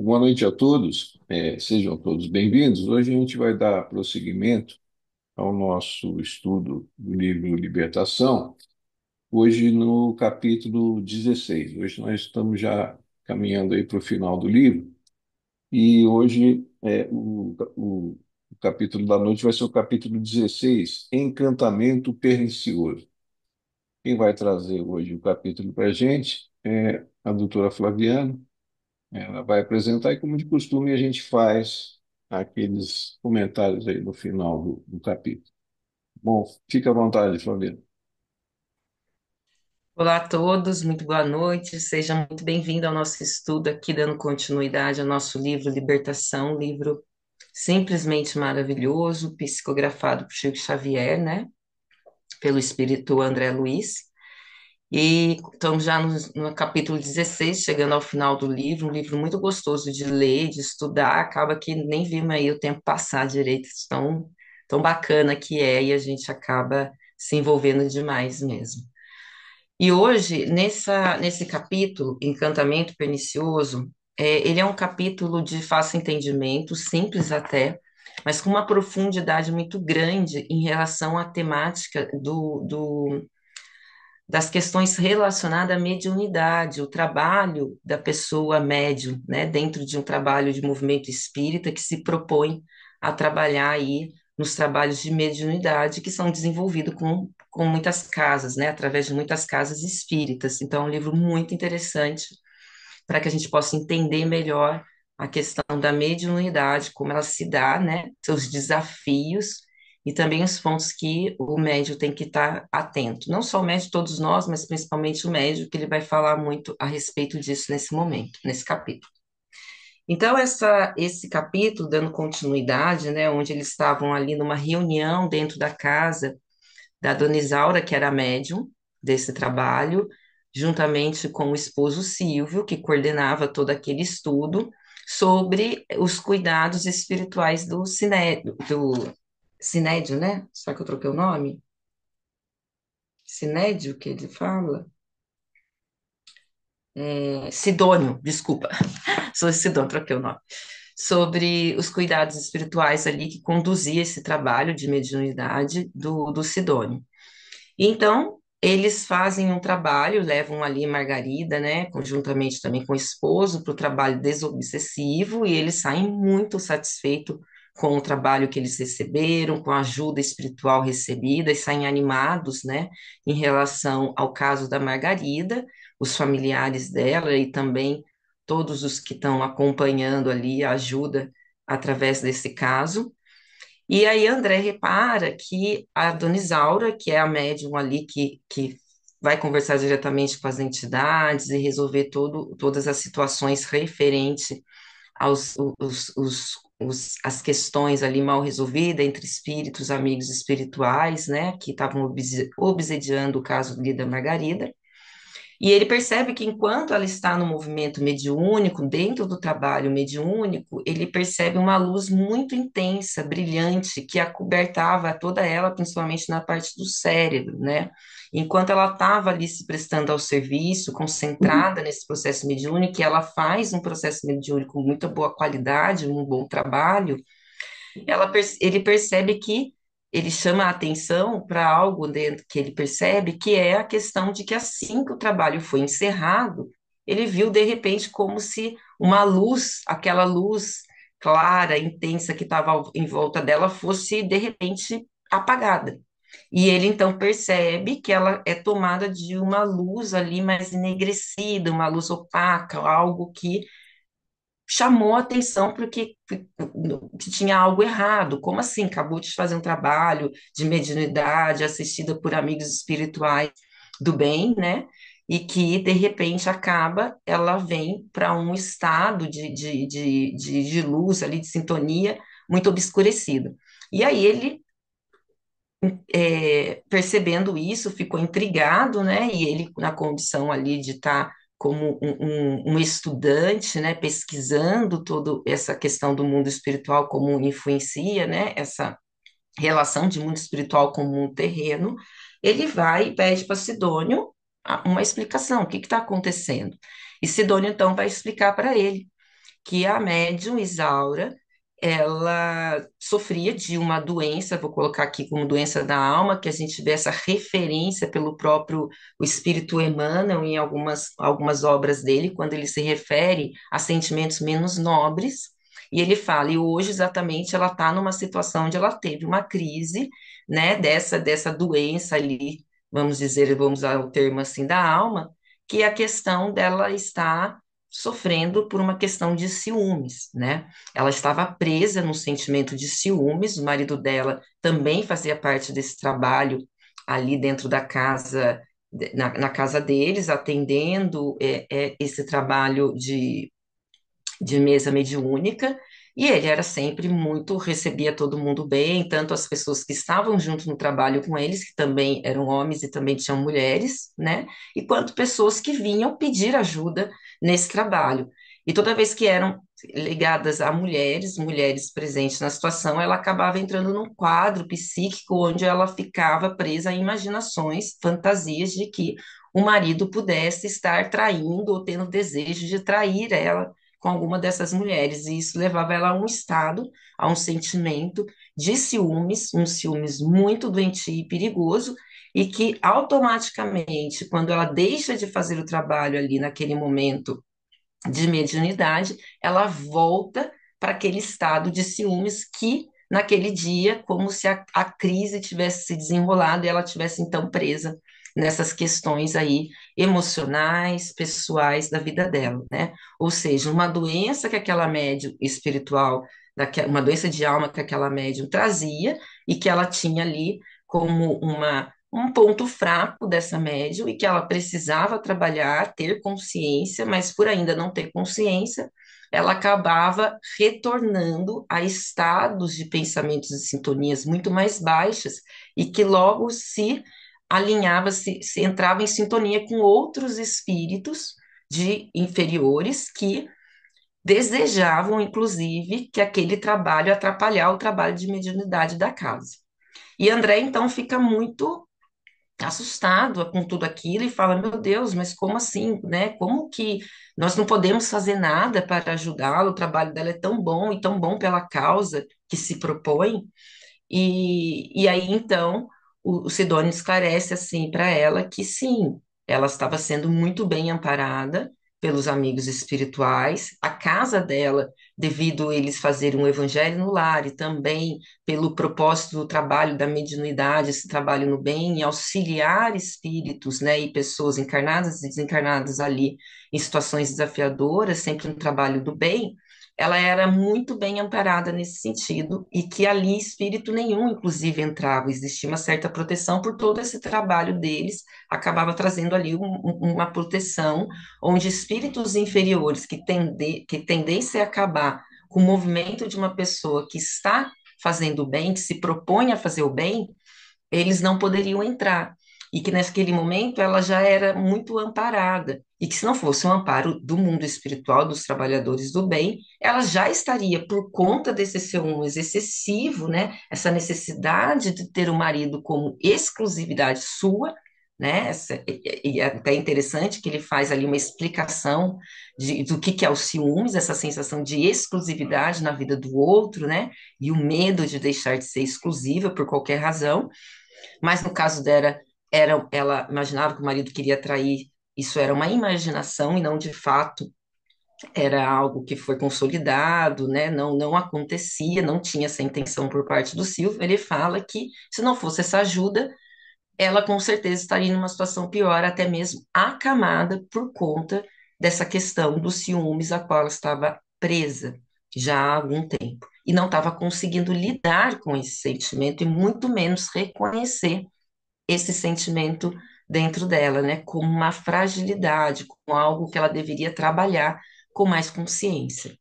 Boa noite a todos, sejam todos bem-vindos. Hoje a gente vai dar prosseguimento ao nosso estudo do livro Libertação, hoje no capítulo 16. Hoje nós estamos já caminhando aí para o final do livro e hoje o capítulo da noite vai ser o capítulo 16, Encantamento Pernicioso. Quem vai trazer hoje o capítulo para a gente é a doutora Flaviana. Ela vai apresentar e, como de costume, a gente faz aqueles comentários aí no final do capítulo. Bom, fica à vontade, Flaviana. Olá a todos, muito boa noite, seja muito bem-vindo ao nosso estudo aqui, dando continuidade ao nosso livro Libertação, um livro simplesmente maravilhoso, psicografado por Chico Xavier, né, pelo espírito André Luiz. E estamos já no capítulo 16, chegando ao final do livro, um livro muito gostoso de ler, de estudar, acaba que nem vimos aí o tempo passar direito, tão bacana que é, e a gente acaba se envolvendo demais mesmo. E hoje, nesse capítulo, Encantamento Pernicioso, ele é um capítulo de fácil entendimento, simples até, mas com uma profundidade muito grande em relação à temática das questões relacionadas à mediunidade, o trabalho da pessoa médium, né, dentro de um trabalho de movimento espírita que se propõe a trabalhar aí nos trabalhos de mediunidade que são desenvolvidos com muitas casas, né, através de muitas casas espíritas. Então, é um livro muito interessante para que a gente possa entender melhor a questão da mediunidade, como ela se dá, né, seus desafios e também os pontos que o médium tem que estar atento. Não só o médium, todos nós, mas principalmente o médium, que ele vai falar muito a respeito disso nesse momento, nesse capítulo. Então, esse capítulo, dando continuidade, né, onde eles estavam ali numa reunião dentro da casa da Dona Isaura, que era médium desse trabalho, juntamente com o esposo Silvio, que coordenava todo aquele estudo sobre os cuidados espirituais do Sinédio, né? Só que eu troquei o nome? Sinédio, que ele fala? Sidônio, desculpa, sou Sidônio, troquei o nome. Sobre os cuidados espirituais ali que conduzia esse trabalho de mediunidade do Sidônio. Então, eles fazem um trabalho, levam ali Margarida, né, conjuntamente também com o esposo, para o trabalho desobsessivo, e eles saem muito satisfeitos com o trabalho que eles receberam, com a ajuda espiritual recebida, e saem animados, né, em relação ao caso da Margarida, os familiares dela e também todos os que estão acompanhando ali a ajuda através desse caso. E aí André repara que a Dona Isaura, que é a médium ali que vai conversar diretamente com as entidades e resolver todas as situações referentes as questões ali mal resolvidas entre espíritos, amigos espirituais, né, que estavam obsediando o caso ali da Margarida. E ele percebe que enquanto ela está no movimento mediúnico, dentro do trabalho mediúnico, ele percebe uma luz muito intensa, brilhante, que acobertava toda ela, principalmente na parte do cérebro, né? Enquanto ela estava ali se prestando ao serviço, concentrada nesse processo mediúnico, e ela faz um processo mediúnico com muita boa qualidade, um bom trabalho, ele percebe que ele chama a atenção para algo dentro que ele percebe, que é a questão de que assim que o trabalho foi encerrado, ele viu de repente como se uma luz, aquela luz clara, intensa que estava em volta dela, fosse de repente apagada. E ele então percebe que ela é tomada de uma luz ali mais enegrecida, uma luz opaca, algo que chamou a atenção porque que tinha algo errado. Como assim? Acabou de fazer um trabalho de mediunidade assistida por amigos espirituais do bem, né? E que, de repente, ela vem para um estado de luz ali, de sintonia, muito obscurecido. E aí ele, percebendo isso, ficou intrigado, né? E ele, na condição ali de estar como um estudante, né, pesquisando toda essa questão do mundo espiritual, como influencia, né, essa relação de mundo espiritual com o mundo terreno, ele vai e pede para Sidônio uma explicação, o que está acontecendo? E Sidônio, então, vai explicar para ele que a médium Isaura, ela sofria de uma doença, vou colocar aqui como doença da alma, que a gente vê essa referência pelo próprio o espírito Emmanuel em algumas obras dele, quando ele se refere a sentimentos menos nobres, e ele fala, e hoje exatamente ela está numa situação onde ela teve uma crise, né, dessa doença ali, vamos dizer, vamos usar o termo assim, da alma, que a questão dela está sofrendo por uma questão de ciúmes, né? Ela estava presa no sentimento de ciúmes, o marido dela também fazia parte desse trabalho ali dentro da casa, na casa deles, atendendo esse trabalho de mesa mediúnica, e ele era sempre muito, recebia todo mundo bem, tanto as pessoas que estavam junto no trabalho com eles, que também eram homens e também tinham mulheres, né? E quanto pessoas que vinham pedir ajuda nesse trabalho. E toda vez que eram ligadas a mulheres, mulheres presentes na situação, ela acabava entrando num quadro psíquico onde ela ficava presa a imaginações, fantasias de que o marido pudesse estar traindo ou tendo desejo de trair ela com alguma dessas mulheres, e isso levava ela a um estado, a um sentimento de ciúmes, um ciúmes muito doentio e perigoso, e que automaticamente, quando ela deixa de fazer o trabalho ali naquele momento de mediunidade, ela volta para aquele estado de ciúmes que naquele dia, como se a crise tivesse se desenrolado e ela tivesse então presa nessas questões aí emocionais, pessoais da vida dela, né? Ou seja, uma doença que aquela médium espiritual, uma doença de alma que aquela médium trazia e que ela tinha ali como um ponto fraco dessa médium e que ela precisava trabalhar, ter consciência, mas por ainda não ter consciência, ela acabava retornando a estados de pensamentos e sintonias muito mais baixas e que logo se alinhava, se entrava em sintonia com outros espíritos de inferiores que desejavam, inclusive, que aquele trabalho atrapalhar o trabalho de mediunidade da casa. E André, então, fica muito assustado com tudo aquilo e fala: Meu Deus, mas como assim, né? Como que nós não podemos fazer nada para ajudá-la? O trabalho dela é tão bom e tão bom pela causa que se propõe. E aí então o Sidônio esclarece assim para ela que sim, ela estava sendo muito bem amparada pelos amigos espirituais, a casa dela, devido eles fazerem um evangelho no lar e também pelo propósito do trabalho da mediunidade, esse trabalho no bem, e auxiliar espíritos, né, e pessoas encarnadas e desencarnadas ali em situações desafiadoras, sempre um trabalho do bem, ela era muito bem amparada nesse sentido e que ali espírito nenhum, inclusive, entrava. Existia uma certa proteção por todo esse trabalho deles, acabava trazendo ali uma proteção onde espíritos inferiores que tendessem a acabar com o movimento de uma pessoa que está fazendo o bem, que se propõe a fazer o bem, eles não poderiam entrar. E que naquele momento ela já era muito amparada. E que se não fosse um amparo do mundo espiritual, dos trabalhadores do bem, ela já estaria, por conta desse ciúmes excessivo, né? Essa necessidade de ter o marido como exclusividade sua, né? E é até interessante que ele faz ali uma explicação do que é o ciúmes, essa sensação de exclusividade na vida do outro, né? E o medo de deixar de ser exclusiva por qualquer razão. Mas no caso dela, ela imaginava que o marido queria trair, isso era uma imaginação e não de fato era algo que foi consolidado, né? Não acontecia, não tinha essa intenção por parte do Silvio. Ele fala que se não fosse essa ajuda, ela com certeza estaria numa situação pior, até mesmo acamada por conta dessa questão dos ciúmes a qual ela estava presa já há algum tempo. E não estava conseguindo lidar com esse sentimento e muito menos reconhecer esse sentimento dentro dela, né, como uma fragilidade, como algo que ela deveria trabalhar com mais consciência.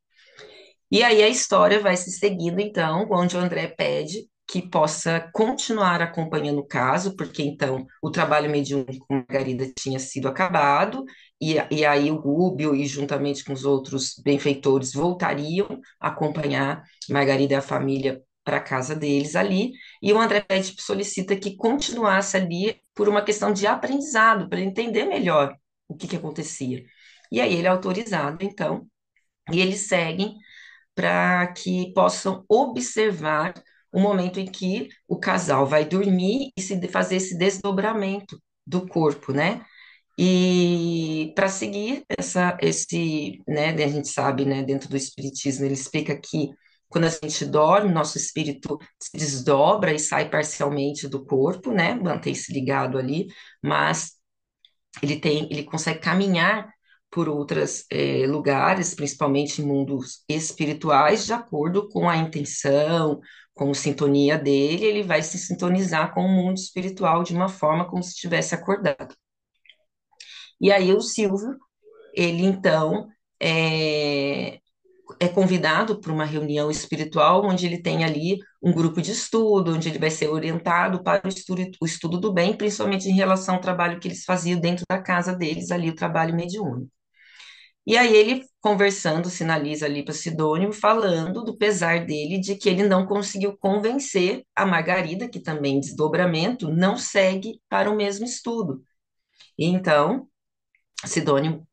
E aí a história vai se seguindo, então, onde o André pede que possa continuar acompanhando o caso, porque então o trabalho mediúnico com Margarida tinha sido acabado, e aí o Gúbio e juntamente com os outros benfeitores voltariam a acompanhar Margarida e a família para a casa deles ali, e o André pede, solicita que continuasse ali por uma questão de aprendizado, para entender melhor o que acontecia. E aí ele é autorizado, então, E eles seguem para que possam observar o momento em que o casal vai dormir e fazer esse desdobramento do corpo, né? E para seguir né, a gente sabe, né, dentro do espiritismo, ele explica que quando a gente dorme, nosso espírito se desdobra e sai parcialmente do corpo, né, mantém-se ligado ali, mas ele consegue caminhar por outros lugares, principalmente em mundos espirituais, de acordo com a intenção, com a sintonia dele, ele vai se sintonizar com o mundo espiritual de uma forma como se estivesse acordado. E aí o Silvio, ele então é, é convidado para uma reunião espiritual, onde ele tem ali um grupo de estudo, onde ele vai ser orientado para o estudo do bem, principalmente em relação ao trabalho que eles faziam dentro da casa deles, ali o trabalho mediúnico. E aí ele, conversando, sinaliza ali para Sidônio, falando do pesar dele de que ele não conseguiu convencer a Margarida, que também desdobramento, não segue para o mesmo estudo. E então, Sidônio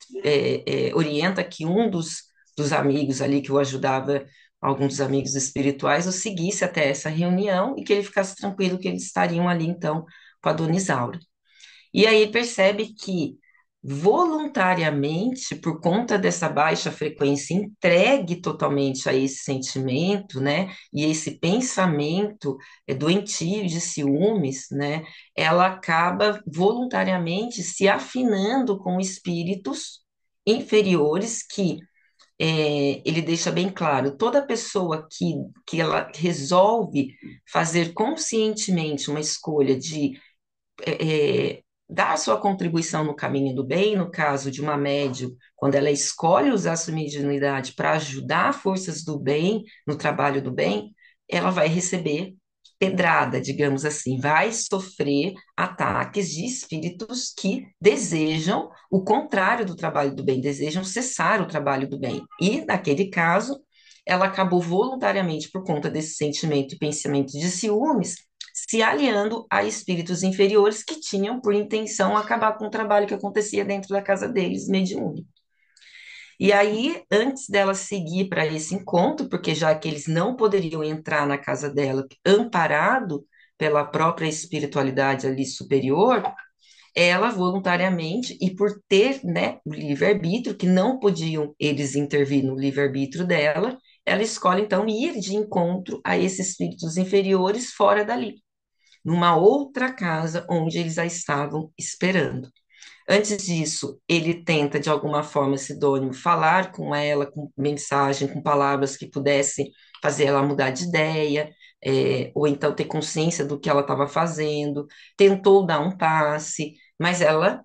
orienta que um dos amigos ali que o ajudava, alguns dos amigos espirituais, o seguisse até essa reunião e que ele ficasse tranquilo que eles estariam ali, então, com a Dona Isaura. E aí percebe que, voluntariamente, por conta dessa baixa frequência, entregue totalmente a esse sentimento, né, e esse pensamento doentio de ciúmes, né, ela acaba voluntariamente se afinando com espíritos inferiores que ele deixa bem claro, toda pessoa que ela resolve fazer conscientemente uma escolha de dar sua contribuição no caminho do bem, no caso de uma médium, quando ela escolhe usar sua mediunidade para ajudar forças do bem no trabalho do bem, ela vai receber pedrada, digamos assim, vai sofrer ataques de espíritos que desejam o contrário do trabalho do bem, desejam cessar o trabalho do bem. E, naquele caso, ela acabou voluntariamente, por conta desse sentimento e pensamento de ciúmes, se aliando a espíritos inferiores que tinham por intenção acabar com o trabalho que acontecia dentro da casa deles, mediúnico. E aí, antes dela seguir para esse encontro, porque já que eles não poderiam entrar na casa dela amparado pela própria espiritualidade ali superior, ela voluntariamente, e por ter, né, o livre-arbítrio, que não podiam eles intervir no livre-arbítrio dela, ela escolhe então ir de encontro a esses espíritos inferiores fora dali, numa outra casa onde eles a estavam esperando. Antes disso, ele tenta, de alguma forma, Sidônio, falar com ela, com mensagem, com palavras que pudessem fazer ela mudar de ideia, ou então ter consciência do que ela estava fazendo. Tentou dar um passe, mas ela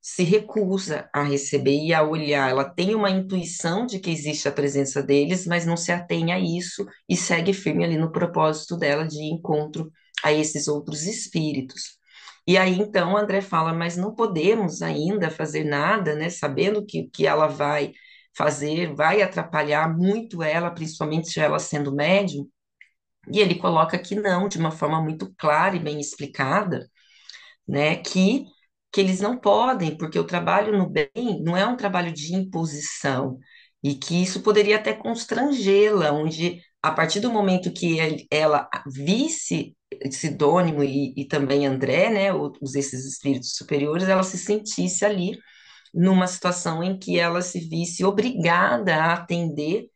se recusa a receber e a olhar. Ela tem uma intuição de que existe a presença deles, mas não se atém a isso e segue firme ali no propósito dela de encontro a esses outros espíritos. E aí então André fala, mas não podemos ainda fazer nada, né? Sabendo que o que ela vai fazer vai atrapalhar muito ela, principalmente ela sendo médium. E ele coloca que não, de uma forma muito clara e bem explicada, né? Que eles não podem, porque o trabalho no bem não é um trabalho de imposição, e que isso poderia até constrangê-la, onde, a partir do momento que ela visse Sidônimo e também André, né, esses espíritos superiores, ela se sentisse ali numa situação em que ela se visse obrigada a atender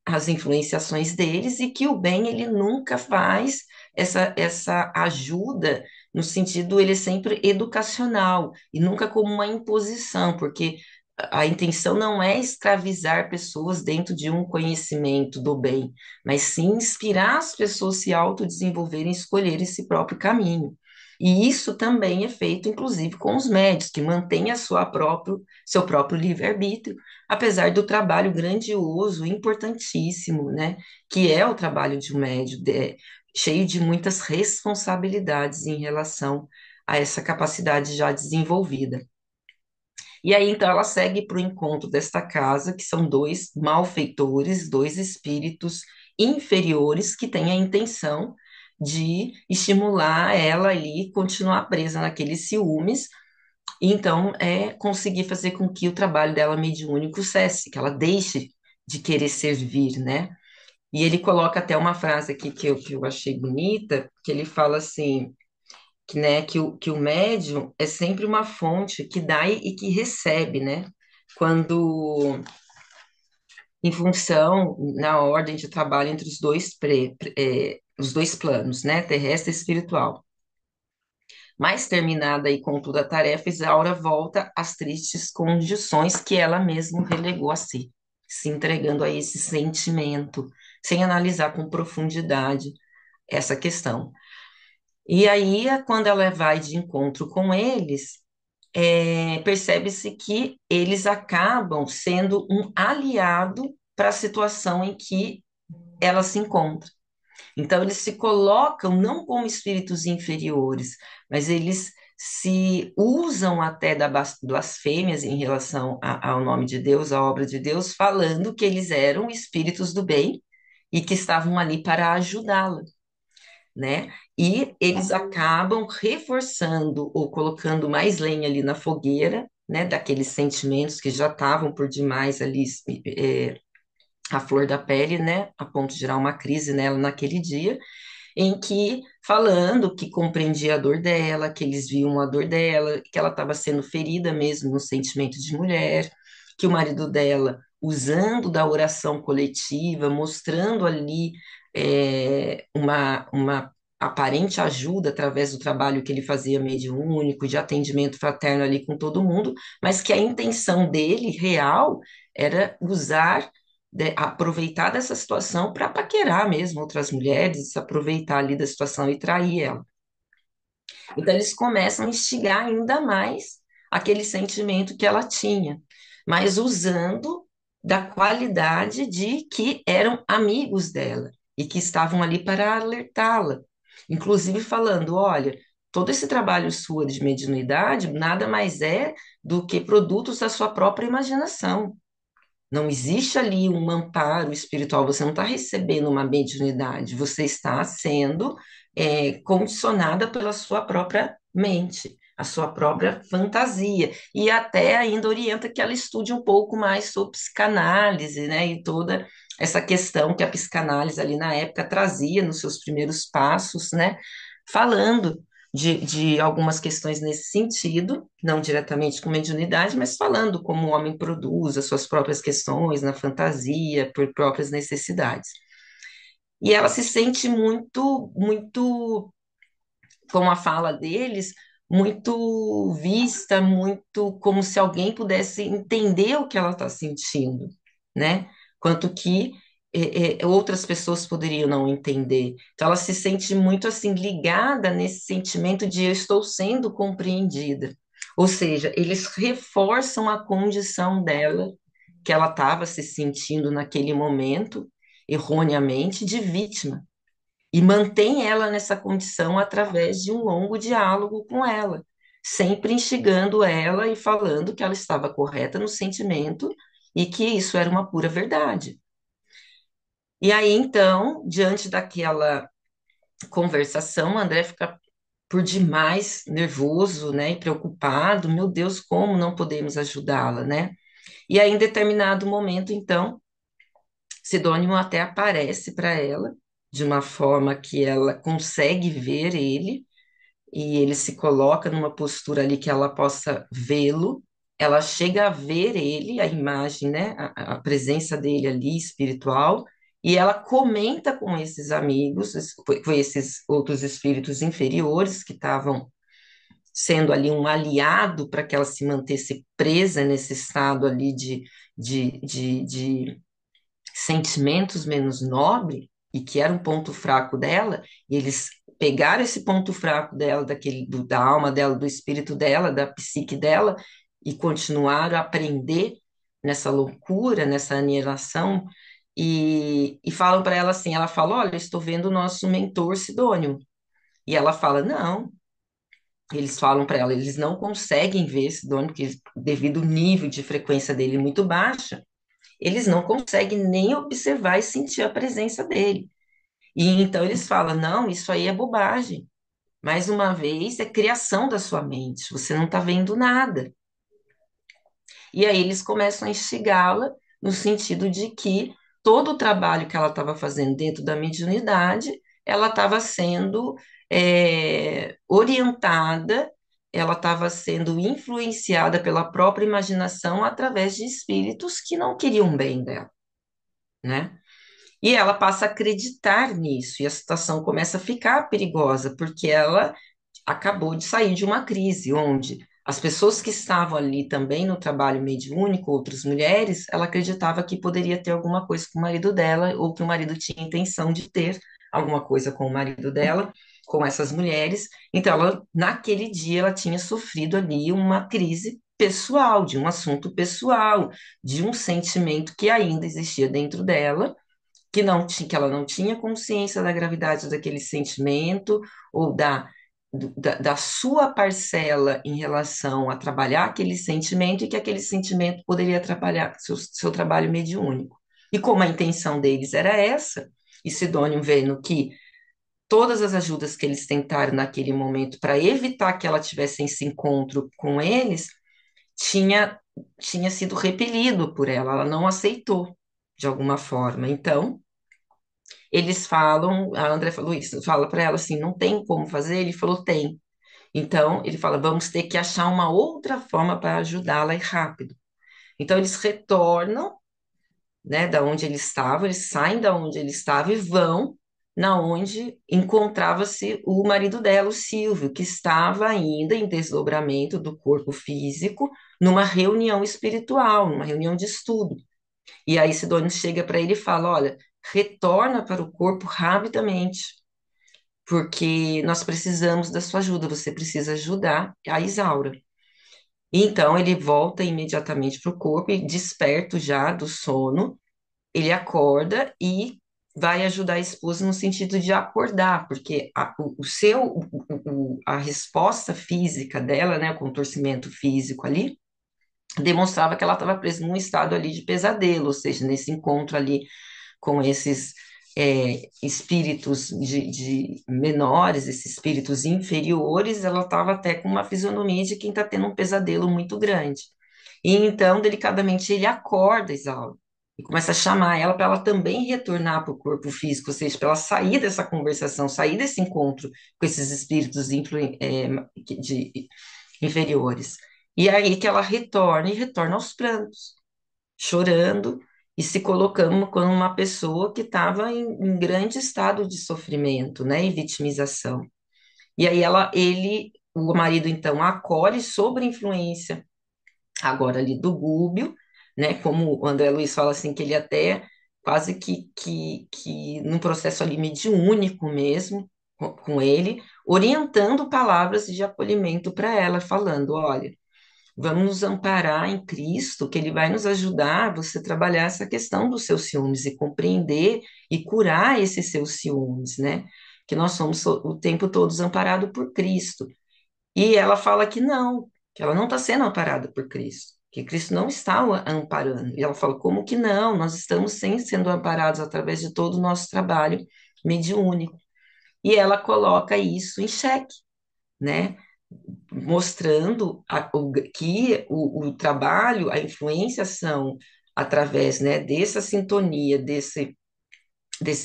às influenciações deles e que o bem ele nunca faz essa ajuda no sentido ele é sempre educacional e nunca como uma imposição, porque a intenção não é escravizar pessoas dentro de um conhecimento do bem, mas sim inspirar as pessoas a se autodesenvolverem e escolher esse próprio caminho. E isso também é feito, inclusive, com os médios, que mantêm seu próprio livre-arbítrio, apesar do trabalho grandioso, importantíssimo, né, que é o trabalho de um médio, cheio de muitas responsabilidades em relação a essa capacidade já desenvolvida. E aí, então, ela segue para o encontro desta casa, que são dois malfeitores, dois espíritos inferiores que têm a intenção de estimular ela ali, continuar presa naqueles ciúmes, e então conseguir fazer com que o trabalho dela mediúnico cesse, que ela deixe de querer servir, né? E ele coloca até uma frase aqui que eu achei bonita, que ele fala assim, que, né, que o médium é sempre uma fonte que dá e que recebe, né? Quando, em função, na ordem de trabalho entre os dois planos, né? Terrestre e espiritual. Mas terminada aí com toda a tarefa, Isaura volta às tristes condições que ela mesma relegou a si, se entregando a esse sentimento, sem analisar com profundidade essa questão. E aí, quando ela vai de encontro com eles, percebe-se que eles acabam sendo um aliado para a situação em que ela se encontra. Então, eles se colocam não como espíritos inferiores, mas eles se usam até da blasfêmias em relação ao nome de Deus, à obra de Deus, falando que eles eram espíritos do bem e que estavam ali para ajudá-la, né? E eles acabam reforçando ou colocando mais lenha ali na fogueira, né? Daqueles sentimentos que já estavam por demais ali, à flor da pele, né? A ponto de gerar uma crise nela naquele dia em que falando que compreendia a dor dela, que eles viam a dor dela, que ela estava sendo ferida mesmo no sentimento de mulher, que o marido dela, usando da oração coletiva, mostrando ali uma aparente ajuda através do trabalho que ele fazia mediúnico, de atendimento fraterno ali com todo mundo, mas que a intenção dele, real, era usar aproveitar dessa situação para paquerar mesmo outras mulheres, se aproveitar ali da situação e trair ela. Então eles começam a instigar ainda mais aquele sentimento que ela tinha, mas usando da qualidade de que eram amigos dela e que estavam ali para alertá-la, inclusive falando, olha, todo esse trabalho sua de mediunidade nada mais é do que produtos da sua própria imaginação. Não existe ali um amparo espiritual, você não está recebendo uma mediunidade, você está sendo condicionada pela sua própria mente, a sua própria fantasia. E até ainda orienta que ela estude um pouco mais sobre psicanálise, né? E toda essa questão que a psicanálise ali na época trazia nos seus primeiros passos, né? Falando de algumas questões nesse sentido, não diretamente com mediunidade, mas falando como o homem produz as suas próprias questões na fantasia, por próprias necessidades. E ela se sente muito, com a fala deles, muito vista, muito como se alguém pudesse entender o que ela está sentindo, né? Quanto que outras pessoas poderiam não entender. Então, ela se sente muito assim ligada nesse sentimento de eu estou sendo compreendida. Ou seja, eles reforçam a condição dela, que ela estava se sentindo naquele momento, erroneamente, de vítima e mantém ela nessa condição através de um longo diálogo com ela, sempre instigando ela e falando que ela estava correta no sentimento e que isso era uma pura verdade. E aí, então, diante daquela conversação, André fica por demais nervoso, né, e preocupado. Meu Deus, como não podemos ajudá-la, né? E aí, em determinado momento, então, Sidônimo até aparece para ela de uma forma que ela consegue ver ele e ele se coloca numa postura ali que ela possa vê-lo. Ela chega a ver ele, a imagem, né, a presença dele ali espiritual, e ela comenta com esses amigos, com esses outros espíritos inferiores que estavam sendo ali um aliado para que ela se mantesse presa nesse estado ali de sentimentos menos nobre e que era um ponto fraco dela, e eles pegaram esse ponto fraco dela, da alma dela, do espírito dela, da psique dela, e continuaram a aprender nessa loucura, nessa anihilação, e falam para ela assim, ela fala, olha, eu estou vendo o nosso mentor Sidônio, e ela fala, não, eles falam para ela, eles não conseguem ver Sidônio, porque devido ao nível de frequência dele muito baixa, eles não conseguem nem observar e sentir a presença dele. E então eles falam: não, isso aí é bobagem. Mais uma vez, é criação da sua mente, você não está vendo nada. E aí eles começam a instigá-la no sentido de que todo o trabalho que ela estava fazendo dentro da mediunidade, ela estava sendo orientada, ela estava sendo influenciada pela própria imaginação através de espíritos que não queriam bem dela, né? E ela passa a acreditar nisso, e a situação começa a ficar perigosa, porque ela acabou de sair de uma crise onde as pessoas que estavam ali também no trabalho mediúnico, outras mulheres, ela acreditava que poderia ter alguma coisa com o marido dela, ou que o marido tinha intenção de ter alguma coisa com o marido dela, com essas mulheres. Então, ela, naquele dia, ela tinha sofrido ali uma crise pessoal, de um assunto pessoal, de um sentimento que ainda existia dentro dela, que não tinha, que ela não tinha consciência da gravidade daquele sentimento ou da sua parcela em relação a trabalhar aquele sentimento, e que aquele sentimento poderia atrapalhar seu trabalho mediúnico. E como a intenção deles era essa, e Sidônio vendo que todas as ajudas que eles tentaram naquele momento para evitar que ela tivesse esse encontro com eles, tinha, tinha sido repelido por ela não aceitou de alguma forma. Então, eles falam, a André falou isso, fala para ela assim, não tem como fazer? Ele falou, tem. Então, ele fala, vamos ter que achar uma outra forma para ajudá-la e rápido. Então, eles retornam, né, da onde ele estava, eles saem da onde ele estava e vão na onde encontrava-se o marido dela, o Silvio, que estava ainda em desdobramento do corpo físico, numa reunião espiritual, numa reunião de estudo. E aí Sidônio chega para ele e fala, olha, retorna para o corpo rapidamente, porque nós precisamos da sua ajuda, você precisa ajudar a Isaura. Então ele volta imediatamente para o corpo e, desperto já do sono, ele acorda e vai ajudar a esposa no sentido de acordar, porque a resposta física dela, né, o contorcimento físico ali, demonstrava que ela estava presa num estado ali de pesadelo, ou seja, nesse encontro ali com esses espíritos de menores, esses espíritos inferiores, ela estava até com uma fisionomia de quem está tendo um pesadelo muito grande. E então, delicadamente, ele acorda Isaura e começa a chamar ela para ela também retornar para o corpo físico, ou seja, para ela sair dessa conversação, sair desse encontro com esses espíritos inferiores. E aí que ela retorna e retorna aos prantos, chorando e se colocando como uma pessoa que estava em grande estado de sofrimento, né, e vitimização. E aí o marido então acolhe sob influência agora ali do Gúbio, né, como o André Luiz fala assim, que ele até quase que num processo ali mediúnico mesmo, com ele, orientando palavras de acolhimento para ela, falando, olha, vamos nos amparar em Cristo, que Ele vai nos ajudar a você trabalhar essa questão dos seus ciúmes e compreender e curar esses seus ciúmes, né? Que nós somos o tempo todo amparados por Cristo. E ela fala que ela não está sendo amparada por Cristo, que Cristo não está o amparando. E ela fala, como que não? Nós estamos sim sendo amparados através de todo o nosso trabalho mediúnico. E ela coloca isso em xeque, né? Mostrando que o trabalho, a influência são através, né, dessa sintonia, desse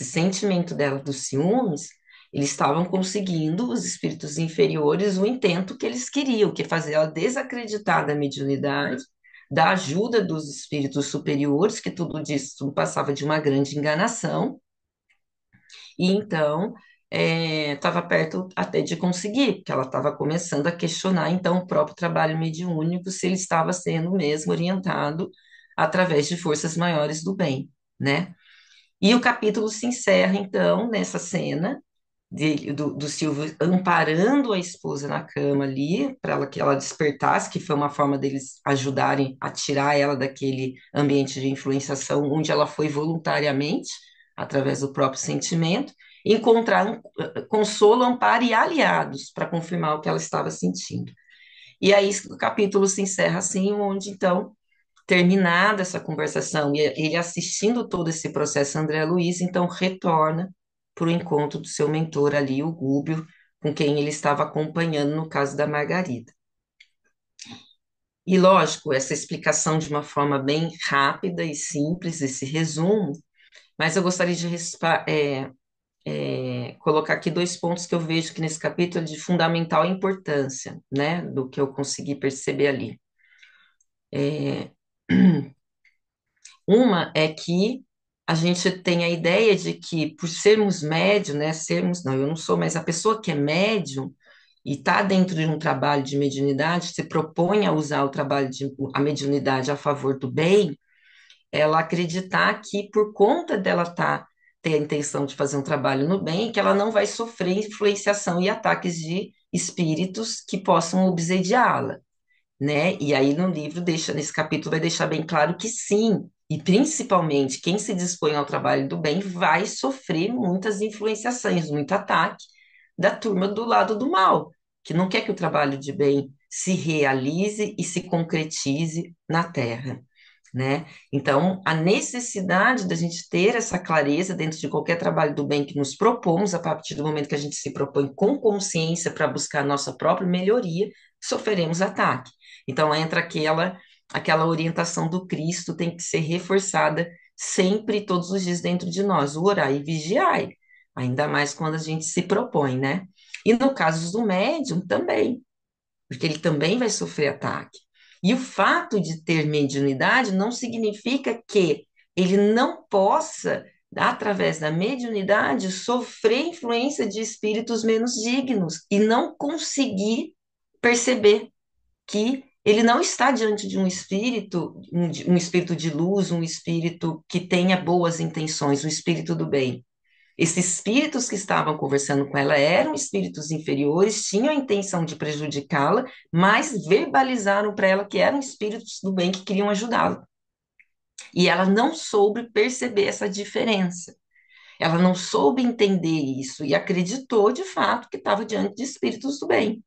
sentimento dela dos ciúmes, eles estavam conseguindo, os espíritos inferiores, o intento que eles queriam, que é fazer ela desacreditar da mediunidade, da ajuda dos espíritos superiores, que tudo isso passava de uma grande enganação, e então estava perto até de conseguir, porque ela estava começando a questionar então o próprio trabalho mediúnico, se ele estava sendo mesmo orientado através de forças maiores do bem, né? E o capítulo se encerra então nessa cena do Silvio amparando a esposa na cama ali, para ela que ela despertasse, que foi uma forma deles ajudarem a tirar ela daquele ambiente de influenciação onde ela foi voluntariamente, através do próprio sentimento, encontrar consolo, amparo e aliados para confirmar o que ela estava sentindo. E aí o capítulo se encerra assim, onde então, terminada essa conversação e ele assistindo todo esse processo, André Luiz então retorna para o encontro do seu mentor ali, o Gúbio, com quem ele estava acompanhando no caso da Margarida. E lógico, essa explicação de uma forma bem rápida e simples, esse resumo, mas eu gostaria de colocar aqui dois pontos que eu vejo que nesse capítulo é de fundamental importância, né, do que eu consegui perceber ali. É, Uma é que a gente tem a ideia de que, por sermos médium, né, sermos, não, eu não sou, mas a pessoa que é médium e está dentro de um trabalho de mediunidade, se propõe a usar a mediunidade a favor do bem, ela acreditar que por conta dela ter a intenção de fazer um trabalho no bem, que ela não vai sofrer influenciação e ataques de espíritos que possam obsediá-la, né? E aí no livro nesse capítulo vai deixar bem claro que sim, e principalmente quem se dispõe ao trabalho do bem vai sofrer muitas influenciações, muito ataque da turma do lado do mal, que não quer que o trabalho de bem se realize e se concretize na Terra. Né? Então, a necessidade da gente ter essa clareza dentro de qualquer trabalho do bem que nos propomos, a partir do momento que a gente se propõe com consciência para buscar a nossa própria melhoria, sofreremos ataque. Então, entra aquela orientação do Cristo, tem que ser reforçada sempre, todos os dias dentro de nós, o orar e vigiai, ainda mais quando a gente se propõe, né? E no caso do médium também, porque ele também vai sofrer ataque. E o fato de ter mediunidade não significa que ele não possa, através da mediunidade, sofrer influência de espíritos menos dignos e não conseguir perceber que ele não está diante de um espírito de luz, um espírito que tenha boas intenções, um espírito do bem. Esses espíritos que estavam conversando com ela eram espíritos inferiores, tinham a intenção de prejudicá-la, mas verbalizaram para ela que eram espíritos do bem que queriam ajudá-la. E ela não soube perceber essa diferença. Ela não soube entender isso e acreditou de fato que estava diante de espíritos do bem.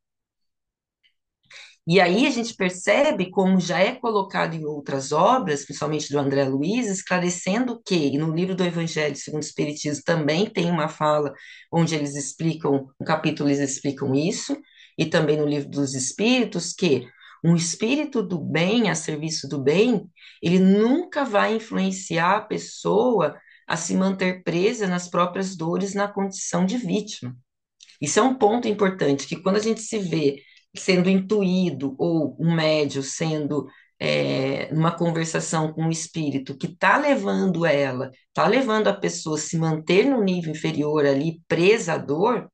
E aí a gente percebe, como já é colocado em outras obras, principalmente do André Luiz, esclarecendo que, e no livro do Evangelho segundo o Espiritismo também tem uma fala onde eles explicam, um capítulo eles explicam isso, e também no livro dos Espíritos, que um espírito do bem, a serviço do bem, ele nunca vai influenciar a pessoa a se manter presa nas próprias dores na condição de vítima. Isso é um ponto importante, que quando a gente se vê sendo intuído, ou um médium sendo numa conversação com um espírito que está levando a pessoa a se manter no nível inferior ali, presa à dor,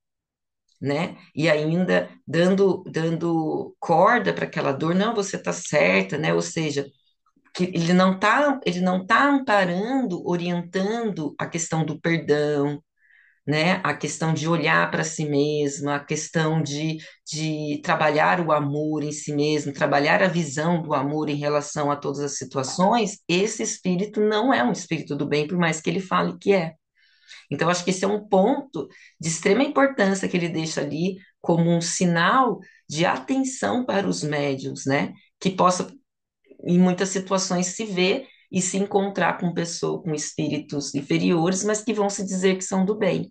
né? E ainda dando corda para aquela dor, não, você está certa, né? Ou seja, que ele não tá amparando, orientando a questão do perdão, né? A questão de olhar para si mesma, a questão de trabalhar o amor em si mesmo, trabalhar a visão do amor em relação a todas as situações, esse espírito não é um espírito do bem, por mais que ele fale que é. Então, acho que esse é um ponto de extrema importância que ele deixa ali como um sinal de atenção para os médiuns, né? Que possa, em muitas situações, se ver e se encontrar com pessoas, com espíritos inferiores, mas que vão se dizer que são do bem.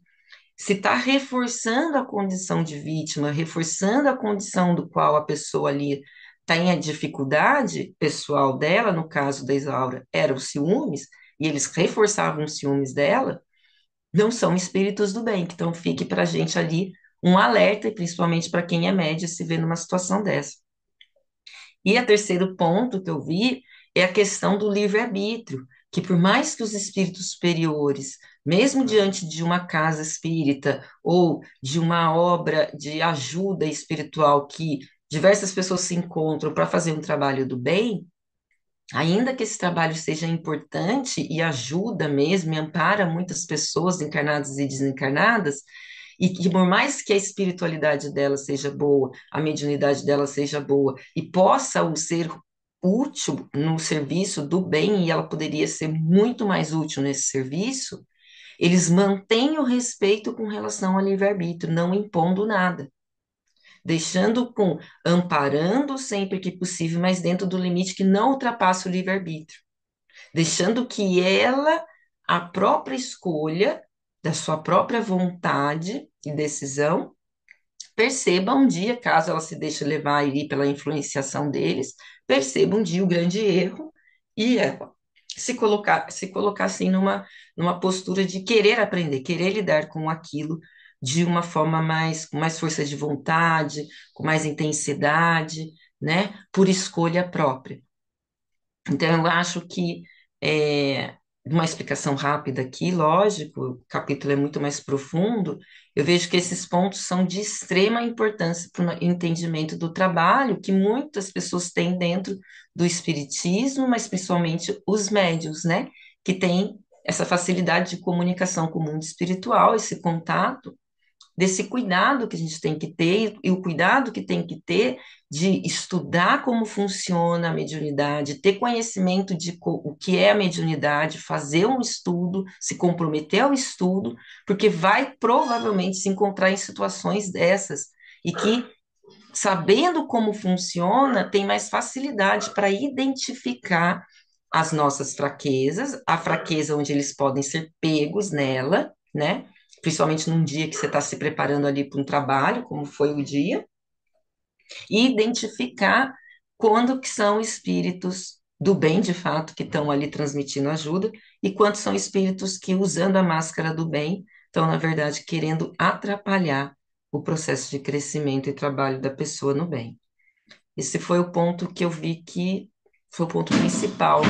Se está reforçando a condição de vítima, reforçando a condição do qual a pessoa ali tem a dificuldade pessoal dela, no caso da Isaura, eram os ciúmes, e eles reforçavam os ciúmes dela, não são espíritos do bem. Então, fique para a gente ali um alerta, e principalmente para quem é média, se vê numa situação dessa. E o terceiro ponto que eu vi é a questão do livre-arbítrio, que por mais que os espíritos superiores, mesmo diante de uma casa espírita ou de uma obra de ajuda espiritual que diversas pessoas se encontram para fazer um trabalho do bem, ainda que esse trabalho seja importante e ajuda mesmo, e ampara muitas pessoas encarnadas e desencarnadas, e que por mais que a espiritualidade dela seja boa, a mediunidade dela seja boa, e possa o ser útil no serviço do bem, e ela poderia ser muito mais útil nesse serviço, eles mantêm o respeito com relação ao livre-arbítrio, não impondo nada, amparando sempre que possível, mas dentro do limite que não ultrapassa o livre-arbítrio, deixando que ela, a própria escolha da sua própria vontade e decisão, perceba um dia, caso ela se deixe levar ali pela influenciação deles, perceba um dia o grande erro e ela se colocar assim numa postura de querer aprender, querer lidar com aquilo de uma forma com mais força de vontade, com mais intensidade, né, por escolha própria. Então, eu acho que uma explicação rápida aqui, lógico, o capítulo é muito mais profundo. Eu vejo que esses pontos são de extrema importância para o entendimento do trabalho que muitas pessoas têm dentro do espiritismo, mas principalmente os médiuns, né? Que têm essa facilidade de comunicação com o mundo espiritual, esse contato desse cuidado que a gente tem que ter e o cuidado que tem que ter de estudar como funciona a mediunidade, ter conhecimento de o que é a mediunidade, fazer um estudo, se comprometer ao estudo, porque vai provavelmente se encontrar em situações dessas e que sabendo como funciona, tem mais facilidade para identificar as nossas fraquezas, a fraqueza onde eles podem ser pegos nela, né? Principalmente num dia que você está se preparando ali para um trabalho, como foi o dia, e identificar quando que são espíritos do bem, de fato, que estão ali transmitindo ajuda, e quantos são espíritos que, usando a máscara do bem, estão, na verdade, querendo atrapalhar o processo de crescimento e trabalho da pessoa no bem. Esse foi o ponto que eu vi que foi o ponto principal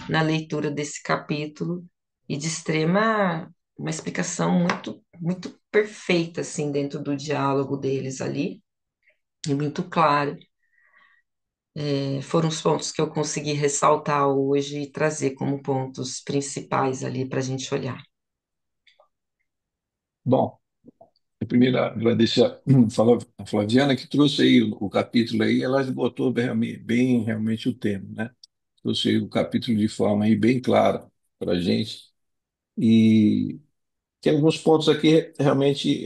na leitura desse capítulo e de uma explicação muito perfeita assim dentro do diálogo deles ali e muito clara. Foram os pontos que eu consegui ressaltar hoje e trazer como pontos principais ali para a gente olhar. Bom, eu primeiro agradecer a Flaviana que trouxe aí o capítulo aí, ela botou bem realmente o tema, né? Trouxe aí o capítulo de forma aí bem clara para a gente. E tem alguns pontos aqui realmente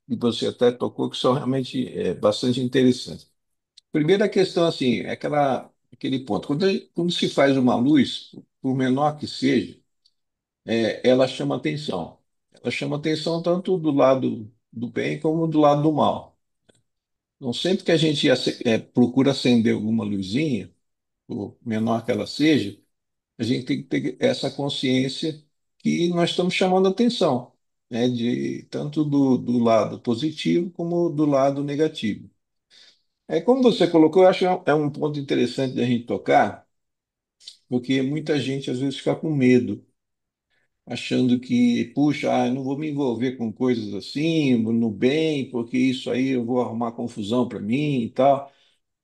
que você até tocou que são realmente bastante interessantes. Primeiro a questão assim, é aquele ponto. Quando se faz uma luz, por menor que seja, ela chama atenção. Ela chama atenção tanto do lado do bem como do lado do mal. Então, sempre que a gente procura acender alguma luzinha, por menor que ela seja, a gente tem que ter essa consciência que nós estamos chamando atenção, né, tanto do lado positivo como do lado negativo. Como você colocou, eu acho que é um ponto interessante da gente tocar, porque muita gente às vezes fica com medo, achando que, puxa, eu não vou me envolver com coisas assim, no bem, porque isso aí eu vou arrumar confusão para mim e tal.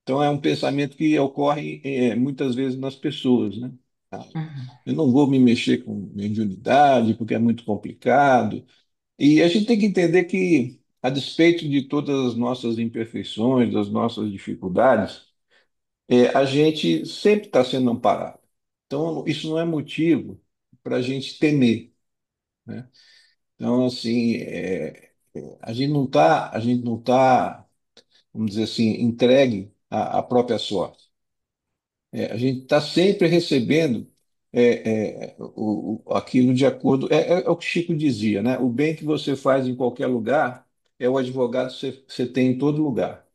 Então é um pensamento que ocorre muitas vezes nas pessoas, né? Ah, Uhum, eu não vou me mexer com mediunidade porque é muito complicado. E a gente tem que entender que, a despeito de todas as nossas imperfeições, das nossas dificuldades, a gente sempre está sendo amparado. Então, isso não é motivo para a gente temer, né? Então, assim, a gente não tá, vamos dizer assim, entregue à própria sorte. A gente está sempre recebendo aquilo de acordo. É o que Chico dizia, né? O bem que você faz em qualquer lugar é o advogado que você tem em todo lugar.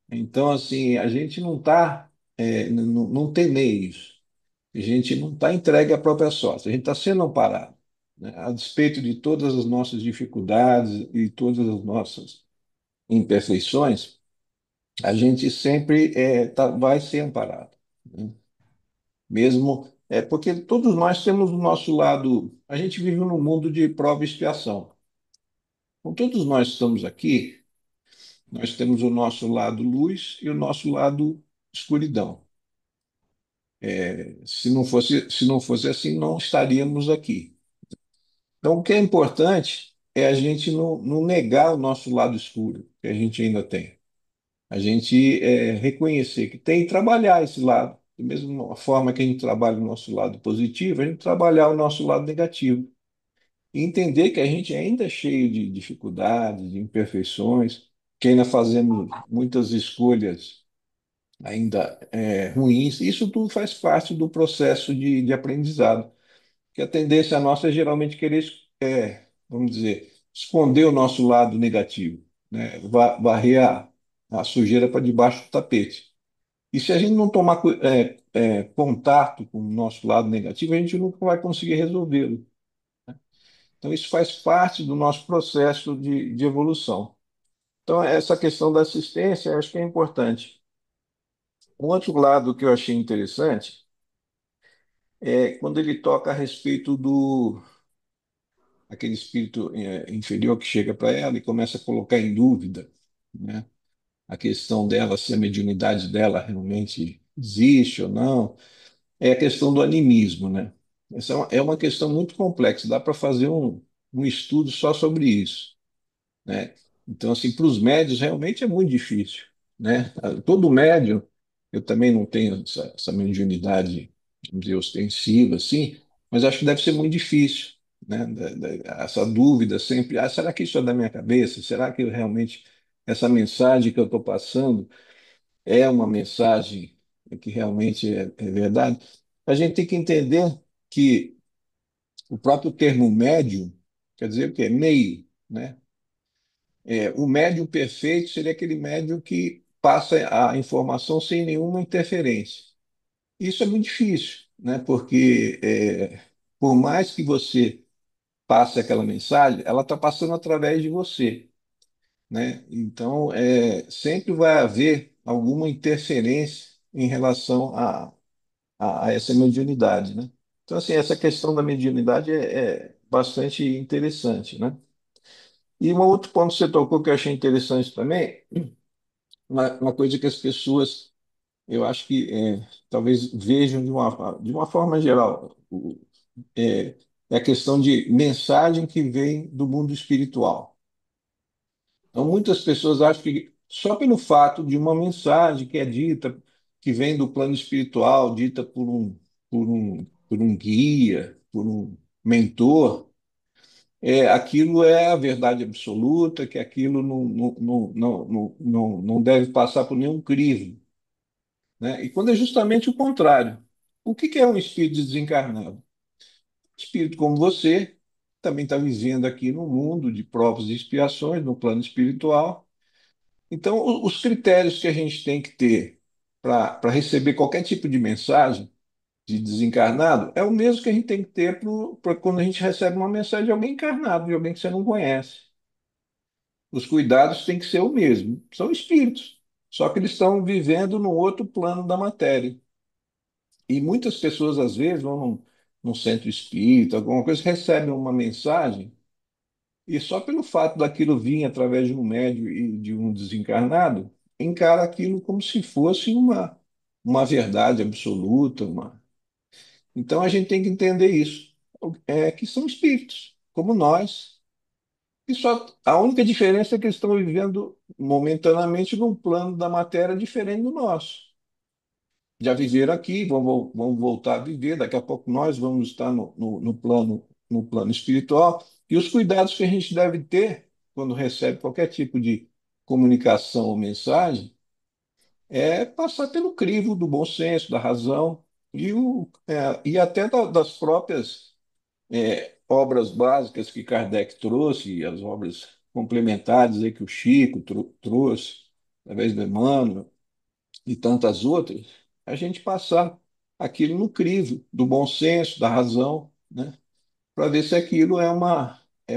Então, assim, a gente não está, não temer isso. A gente não está entregue à própria sorte. A gente está sendo amparado, né? A despeito de todas as nossas dificuldades e todas as nossas imperfeições, a gente sempre vai ser amparado, né? Mesmo porque todos nós temos o nosso lado. A gente vive num mundo de prova e expiação. Então, todos nós estamos aqui, nós temos o nosso lado luz e o nosso lado escuridão. Se não fosse assim, não estaríamos aqui. Então, o que é importante é a gente não negar o nosso lado escuro, que a gente ainda tem. A gente reconhecer que tem e trabalhar esse lado. Da mesma forma que a gente trabalha o nosso lado positivo, a gente trabalhar o nosso lado negativo. E entender que a gente ainda é cheio de dificuldades, de imperfeições, que ainda fazemos muitas escolhas ainda ruins. Isso tudo faz parte do processo de aprendizado. Que a tendência nossa é geralmente querer, vamos dizer, esconder o nosso lado negativo, né? Varrer a sujeira para debaixo do tapete. E se a gente não tomar contato com o nosso lado negativo, a gente nunca vai conseguir resolvê-lo. Então, isso faz parte do nosso processo de evolução. Então, essa questão da assistência, eu acho que é importante. Um outro lado que eu achei interessante é quando ele toca a respeito do aquele espírito inferior que chega para ela e começa a colocar em dúvida, né, a questão dela, se a mediunidade dela realmente existe ou não. É a questão do animismo, né? Essa é uma questão muito complexa, dá para fazer um estudo só sobre isso, né? Então, assim, para os médios realmente é muito difícil, né? Todo médium, eu também não tenho essa mediunidade, vamos dizer, ostensiva, assim, mas acho que deve ser muito difícil, né? Essa dúvida sempre, será que isso é da minha cabeça? Será que realmente essa mensagem que eu estou passando é uma mensagem que realmente é verdade? A gente tem que entender que o próprio termo médium quer dizer o quê? Meio, né? O médium perfeito seria aquele médium que passa a informação sem nenhuma interferência. Isso é muito difícil, né? Porque por mais que você passe aquela mensagem, ela está passando através de você, né? Então, sempre vai haver alguma interferência em relação a essa mediunidade, né? Então, assim, essa questão da mediunidade é bastante interessante, né? E um outro ponto que você tocou que eu achei interessante também, uma coisa que as pessoas, eu acho que talvez vejam de uma forma geral, é, é a questão de mensagem que vem do mundo espiritual. Então, muitas pessoas acham que só pelo fato de uma mensagem que é dita, que vem do plano espiritual, dita por um guia, por um mentor, aquilo é a verdade absoluta, que aquilo não deve passar por nenhum crivo, né? E quando é justamente o contrário. O que é um espírito desencarnado? Espírito como você também está vivendo aqui no mundo de provas e expiações, no plano espiritual. Então, os critérios que a gente tem que ter para receber qualquer tipo de mensagem de desencarnado é o mesmo que a gente tem que ter para quando a gente recebe uma mensagem de alguém encarnado, de alguém que você não conhece. Os cuidados têm que ser o mesmo. São espíritos, só que eles estão vivendo no outro plano da matéria. E muitas pessoas, às vezes, vão num centro espírita, alguma coisa, recebem uma mensagem e só pelo fato daquilo vir através de um médium e de um desencarnado, encara aquilo como se fosse uma verdade absoluta. Então a gente tem que entender isso, que são espíritos, como nós, e só a única diferença é que eles estão vivendo momentaneamente num plano da matéria diferente do nosso. Já viveram aqui, vão voltar a viver, daqui a pouco nós vamos estar no plano espiritual, e os cuidados que a gente deve ter quando recebe qualquer tipo de comunicação ou mensagem é passar pelo crivo do bom senso, da razão e até das próprias obras básicas que Kardec trouxe, e as obras complementares aí que o Chico trouxe, através do Emmanuel e tantas outras, a gente passar aquilo no crivo do bom senso, da razão, né? Para ver se aquilo é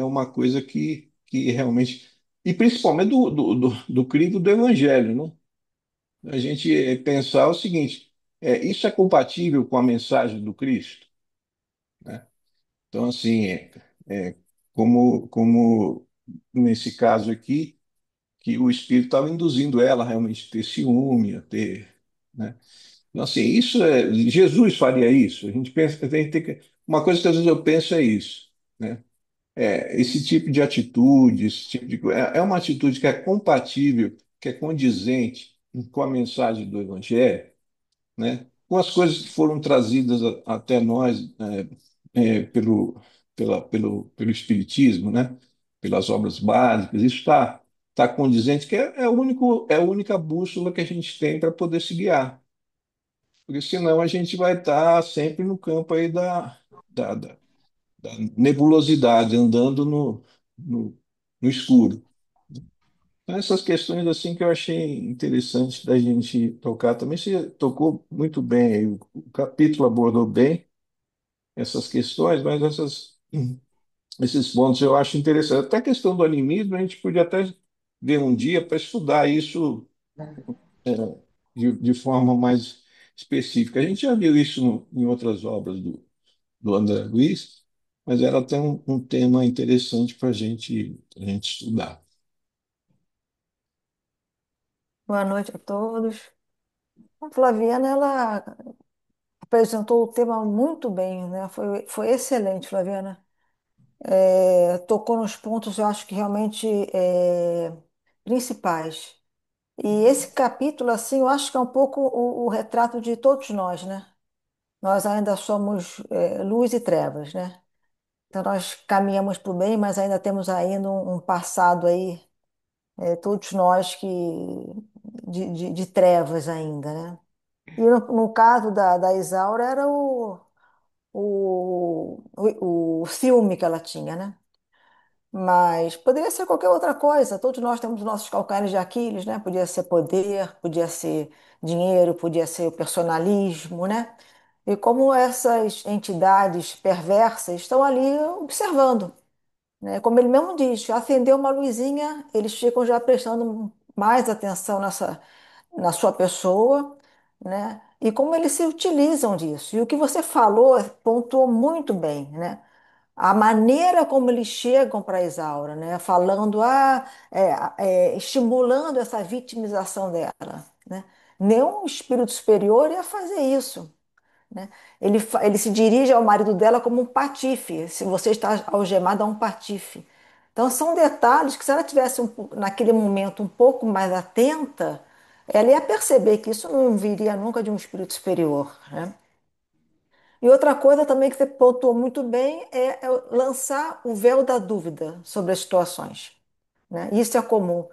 uma coisa que realmente. E principalmente do crivo do Evangelho, né? A gente pensar o seguinte: isso é compatível com a mensagem do Cristo, né? Então, assim, é, como nesse caso aqui, que o Espírito estava induzindo ela realmente a ter ciúme, a ter, né? Então, assim, isso Jesus faria isso. A gente pensa, uma coisa que às vezes eu penso é isso, né? Esse tipo de atitude, esse tipo de coisa, é uma atitude que é compatível, que é condizente com a mensagem do Evangelho, né? Com as coisas que foram trazidas até nós, pelo Espiritismo, né? Pelas obras básicas. Isso está condizente, que é a única bússola que a gente tem para poder se guiar. Porque senão a gente vai estar sempre no campo aí da, da- da nebulosidade, andando no escuro. Então, essas questões assim que eu achei interessante da gente tocar. Também você tocou muito bem aí. O capítulo abordou bem essas questões, mas esses pontos eu acho interessante. Até a questão do animismo, a gente podia até ver um dia para estudar isso de forma mais específica. A gente já viu isso em outras obras do André Luiz, mas era até um tema interessante para a gente estudar. Boa noite a todos. A Flaviana, ela apresentou o tema muito bem, né? Foi excelente, Flaviana. Tocou nos pontos, eu acho que realmente principais. E esse capítulo, assim, eu acho que é um pouco o retrato de todos nós, né? Nós ainda somos luz e trevas, né? Então nós caminhamos para o bem, mas ainda temos ainda um passado aí, todos nós que de trevas ainda, né? E no caso da Isaura era o ciúme que ela tinha, né? Mas poderia ser qualquer outra coisa. Todos nós temos os nossos calcanhares de Aquiles, né? Podia ser poder, podia ser dinheiro, podia ser o personalismo, né? E como essas entidades perversas estão ali observando, né? Como ele mesmo diz, acendeu uma luzinha, eles ficam já prestando mais atenção na sua pessoa, né? E como eles se utilizam disso. E o que você falou pontuou muito bem, né? A maneira como eles chegam para a Isaura, né? Falando, estimulando essa vitimização dela, né? Nenhum espírito superior ia fazer isso, né? Ele se dirige ao marido dela como um patife. Se você está algemado a um patife. Então, são detalhes que, se ela tivesse naquele momento um pouco mais atenta, ela ia perceber que isso não viria nunca de um espírito superior, né? E outra coisa também que você pontuou muito bem é lançar o véu da dúvida sobre as situações, né? Isso é comum.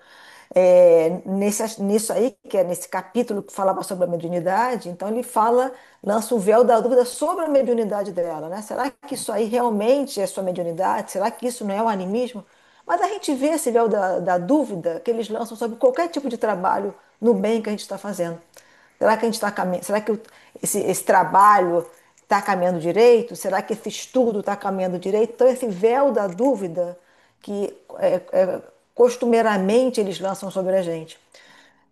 Nisso aí, que é nesse capítulo que falava sobre a mediunidade, então ele fala, lança o véu da dúvida sobre a mediunidade dela, né? Será que isso aí realmente é sua mediunidade? Será que isso não é o animismo? Mas a gente vê esse véu da dúvida que eles lançam sobre qualquer tipo de trabalho no bem que a gente está fazendo. Será que a gente está caminhando? Será que esse trabalho está caminhando direito? Será que esse estudo está caminhando direito? Então, esse véu da dúvida que costumeiramente eles lançam sobre a gente.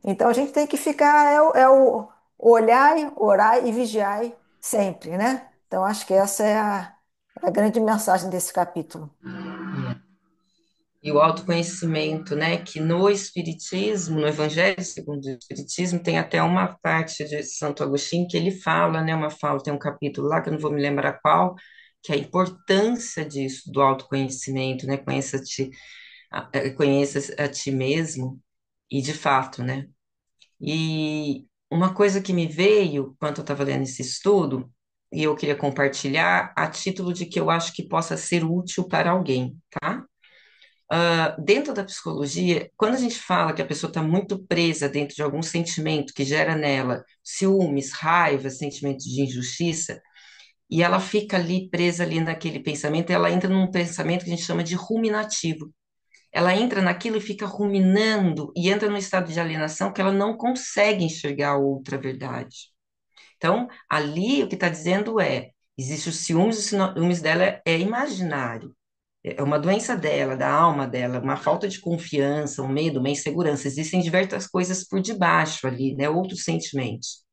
Então, a gente tem que ficar, o olhar, orar e vigiar sempre, né? Então, acho que essa é a grande mensagem desse capítulo. E o autoconhecimento, né? Que no Espiritismo, no Evangelho segundo o Espiritismo, tem até uma parte de Santo Agostinho que ele fala, né? Uma fala, tem um capítulo lá que eu não vou me lembrar qual, que é a importância disso, do autoconhecimento, né? Conheça a ti mesmo, e de fato, né? E uma coisa que me veio quando eu estava lendo esse estudo, e eu queria compartilhar, a título de que eu acho que possa ser útil para alguém, tá? Dentro da psicologia, quando a gente fala que a pessoa está muito presa dentro de algum sentimento que gera nela ciúmes, raiva, sentimento de injustiça, e ela fica ali presa ali naquele pensamento, ela entra num pensamento que a gente chama de ruminativo. Ela entra naquilo e fica ruminando e entra num estado de alienação que ela não consegue enxergar outra verdade. Então, ali o que está dizendo é, existe o ciúmes dela é imaginário. É uma doença dela, da alma dela, uma falta de confiança, um medo, uma insegurança. Existem diversas coisas por debaixo ali, né? Outros sentimentos.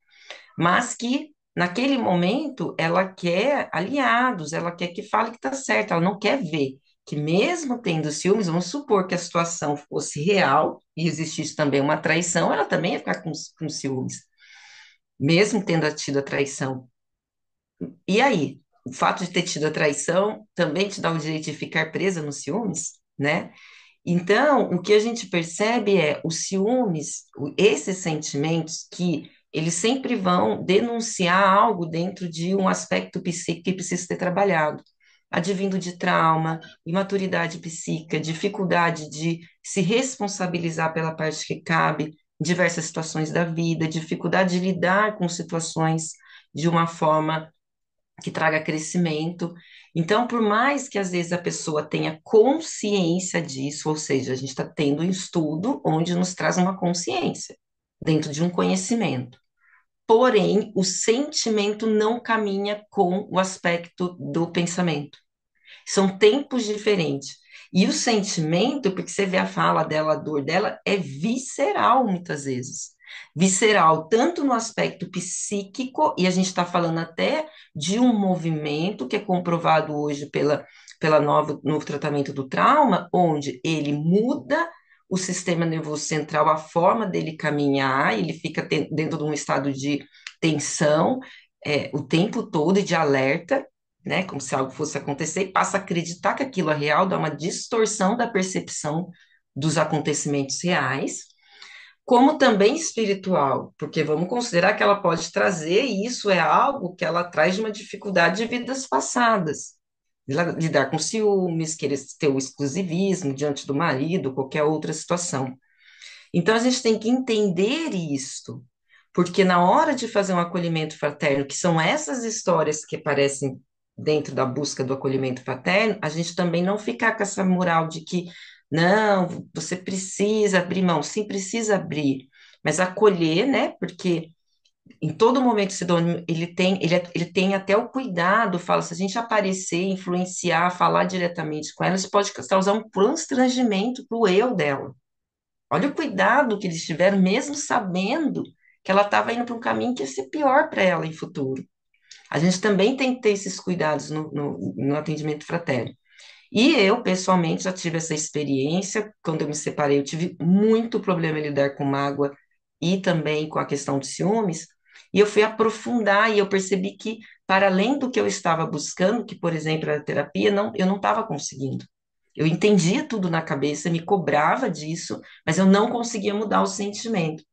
Mas que, naquele momento, ela quer aliados, ela quer que fale que está certo, ela não quer ver que, mesmo tendo ciúmes, vamos supor que a situação fosse real e existisse também uma traição, ela também ia ficar com ciúmes, mesmo tendo tido a traição. E aí? O fato de ter tido a traição também te dá o direito de ficar presa nos ciúmes, né? Então, o que a gente percebe é os ciúmes, esses sentimentos que eles sempre vão denunciar algo dentro de um aspecto psíquico que precisa ser trabalhado. Advindo de trauma, imaturidade psíquica, dificuldade de se responsabilizar pela parte que cabe, em diversas situações da vida, dificuldade de lidar com situações de uma forma que traga crescimento. Então, por mais que às vezes a pessoa tenha consciência disso, ou seja, a gente está tendo um estudo onde nos traz uma consciência dentro de um conhecimento. Porém, o sentimento não caminha com o aspecto do pensamento. São tempos diferentes. E o sentimento, porque você vê a fala dela, a dor dela, é visceral muitas vezes. Visceral, tanto no aspecto psíquico, e a gente está falando até de um movimento que é comprovado hoje pela novo tratamento do trauma, onde ele muda o sistema nervoso central, a forma dele caminhar, ele fica dentro de um estado de tensão, o tempo todo e de alerta, né? Como se algo fosse acontecer, e passa a acreditar que aquilo é real, dá uma distorção da percepção dos acontecimentos reais, como também espiritual, porque vamos considerar que ela pode trazer, e isso é algo que ela traz de uma dificuldade de vidas passadas. Lidar com ciúmes, querer ter o exclusivismo diante do marido, qualquer outra situação. Então a gente tem que entender isso, porque na hora de fazer um acolhimento fraterno, que são essas histórias que aparecem dentro da busca do acolhimento fraterno, a gente também não ficar com essa moral de que não, você precisa abrir mão, sim, precisa abrir, mas acolher, né? Porque em todo momento esse dono, ele tem até o cuidado, fala, se a gente aparecer, influenciar, falar diretamente com ela, isso pode causar um constrangimento para o eu dela. Olha o cuidado que eles tiveram, mesmo sabendo que ela estava indo para um caminho que ia ser pior para ela em futuro. A gente também tem que ter esses cuidados no atendimento fraterno. E eu, pessoalmente, já tive essa experiência. Quando eu me separei, eu tive muito problema em lidar com mágoa e também com a questão de ciúmes. E eu fui aprofundar e eu percebi que, para além do que eu estava buscando, que, por exemplo, era a terapia, não, eu não estava conseguindo. Eu entendia tudo na cabeça, me cobrava disso, mas eu não conseguia mudar o sentimento.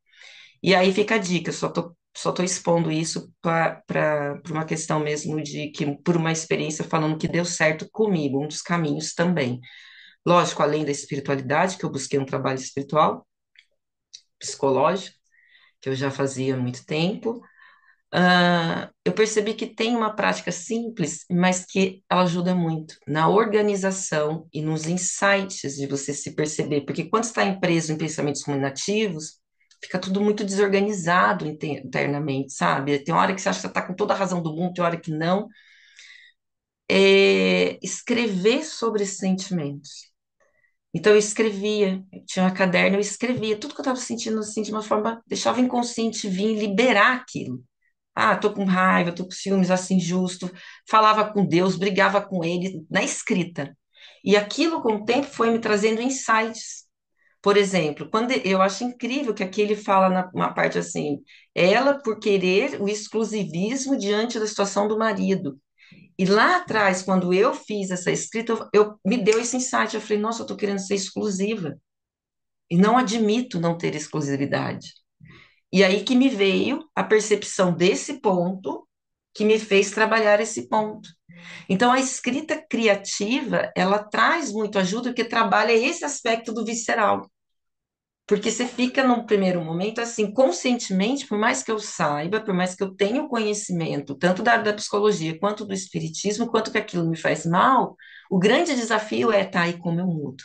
E aí fica a dica, só tô expondo isso para uma questão mesmo de que, por uma experiência falando que deu certo comigo, um dos caminhos também. Lógico, além da espiritualidade, que eu busquei um trabalho espiritual, psicológico, que eu já fazia há muito tempo, eu percebi que tem uma prática simples, mas que ela ajuda muito na organização e nos insights de você se perceber, porque quando está preso em pensamentos ruminativos, fica tudo muito desorganizado internamente, sabe? Tem hora que você acha que você está com toda a razão do mundo, tem hora que não. Escrever sobre esses sentimentos. Então eu escrevia, eu tinha uma caderno, eu escrevia tudo que eu estava sentindo assim, de uma forma, deixava o inconsciente vir liberar aquilo. Ah, tô com raiva, tô com ciúmes, assim, injusto. Falava com Deus, brigava com ele na escrita. E aquilo, com o tempo, foi me trazendo insights. Por exemplo, quando eu acho incrível que aqui ele fala na parte assim, ela por querer o exclusivismo diante da situação do marido. E lá atrás, quando eu fiz essa escrita, me deu esse insight. Eu falei, nossa, eu tô querendo ser exclusiva. E não admito não ter exclusividade. E aí que me veio a percepção desse ponto que me fez trabalhar esse ponto. Então, a escrita criativa, ela traz muito ajuda porque trabalha esse aspecto do visceral. Porque você fica num primeiro momento assim, conscientemente, por mais que eu saiba, por mais que eu tenha o conhecimento, tanto da área da psicologia quanto do espiritismo, quanto que aquilo me faz mal, o grande desafio é estar aí como eu mudo.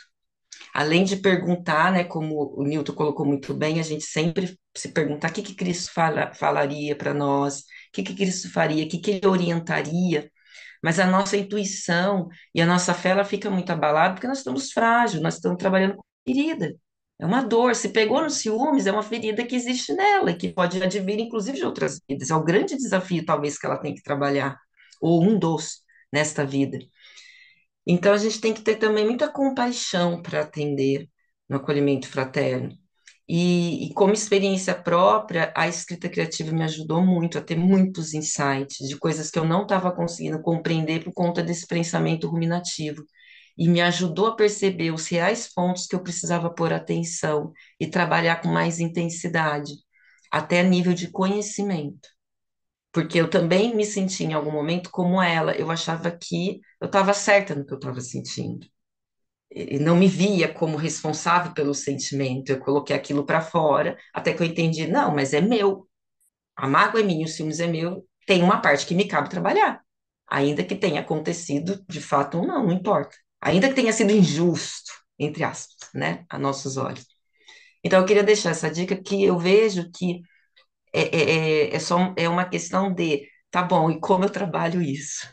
Além de perguntar, né, como o Newton colocou muito bem, a gente sempre se perguntar o que que Cristo falaria para nós, o que que Cristo faria, o que que ele orientaria, mas a nossa intuição e a nossa fé, ela fica muito abalada porque nós estamos frágeis, nós estamos trabalhando com ferida. É uma dor, se pegou no ciúmes, é uma ferida que existe nela e que pode advir, inclusive, de outras vidas. É o grande desafio, talvez, que ela tem que trabalhar, ou um dos, nesta vida. Então, a gente tem que ter também muita compaixão para atender no acolhimento fraterno. E como experiência própria, a escrita criativa me ajudou muito a ter muitos insights de coisas que eu não estava conseguindo compreender por conta desse pensamento ruminativo. E me ajudou a perceber os reais pontos que eu precisava pôr atenção e trabalhar com mais intensidade, até nível de conhecimento. Porque eu também me senti em algum momento como ela, eu achava que eu estava certa no que eu estava sentindo e não me via como responsável pelo sentimento. Eu coloquei aquilo para fora, até que eu entendi, não, mas é meu. A mágoa é minha, o ciúmes é meu. Tem uma parte que me cabe trabalhar. ainda que tenha acontecido de fato ou não, não importa. Ainda que tenha sido injusto, entre aspas, né, a nossos olhos. Então, eu queria deixar essa dica que eu vejo que é uma questão de, tá bom, e como eu trabalho isso?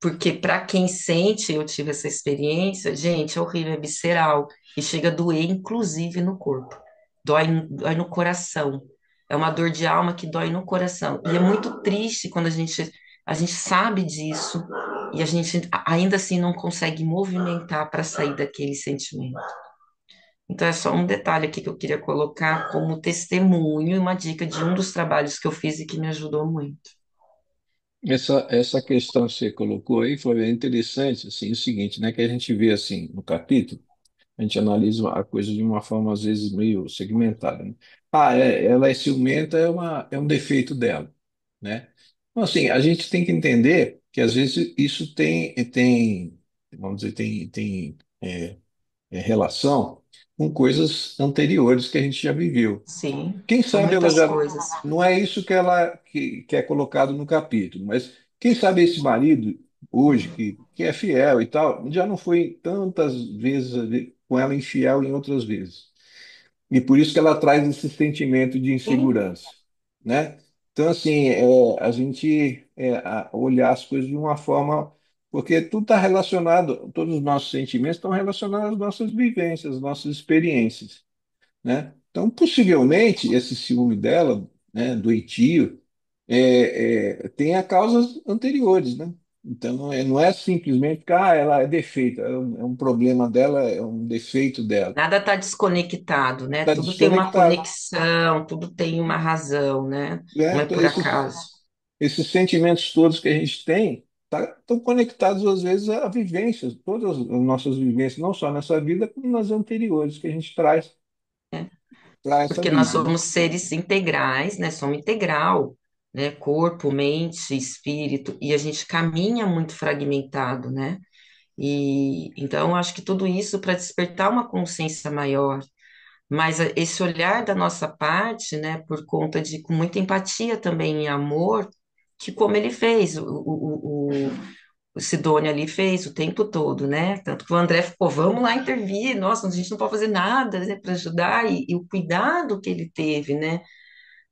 Porque para quem sente, eu tive essa experiência, gente, é horrível, é visceral, e chega a doer, inclusive, no corpo. Dói no coração. É uma dor de alma que dói no coração. E é muito triste quando a gente sabe disso e a gente ainda assim não consegue movimentar para sair daquele sentimento. Então, é só um detalhe aqui que eu queria colocar como testemunho e uma dica de um dos trabalhos que eu fiz e que me ajudou muito. Essa questão que você colocou aí foi bem interessante, assim, o seguinte, né, que a gente vê, assim, no capítulo, a gente analisa a coisa de uma forma, às vezes, meio segmentada, né? Ela é ciumenta, é um defeito dela, né? Então, assim, a gente tem que entender que, às vezes, isso vamos dizer, relação com coisas anteriores que a gente já viveu. Sim, Quem são sabe ela muitas já coisas. não é isso que é colocado no capítulo, mas quem sabe esse marido hoje que é fiel e tal, já não foi tantas vezes com ela infiel em outras vezes. E por isso que ela traz esse sentimento de Sim, insegurança, né? Então, assim, a gente olhar as coisas de uma forma, porque tudo está relacionado, todos os nossos sentimentos estão relacionados às nossas vivências, às nossas experiências, né? Então, possivelmente, esse ciúme dela, né, doentio, tenha causas anteriores, né? Então, não é simplesmente que ela é defeita, é um problema dela, é um defeito dela. nada está desconectado, né? Está Tudo tem uma desconectado, conexão, tudo tem uma razão, né? né? Não é Então, por acaso. esses sentimentos todos que a gente tem estão conectados, às vezes, a vivências, todas as nossas vivências, não só nessa vida, como nas anteriores que a gente traz Né? para essa Porque nós vida, né? somos seres integrais, né? Somos integral, né? Corpo, mente, espírito, e a gente caminha muito fragmentado, né? E então eu acho que tudo isso para despertar uma consciência maior, mas esse olhar da nossa parte, né, por conta de com muita empatia também e amor, que como ele fez, o Sidônio ali fez o tempo todo, né? Tanto que o André ficou, vamos lá intervir, nossa, a gente não pode fazer nada, né, para ajudar, e o cuidado que ele teve, né?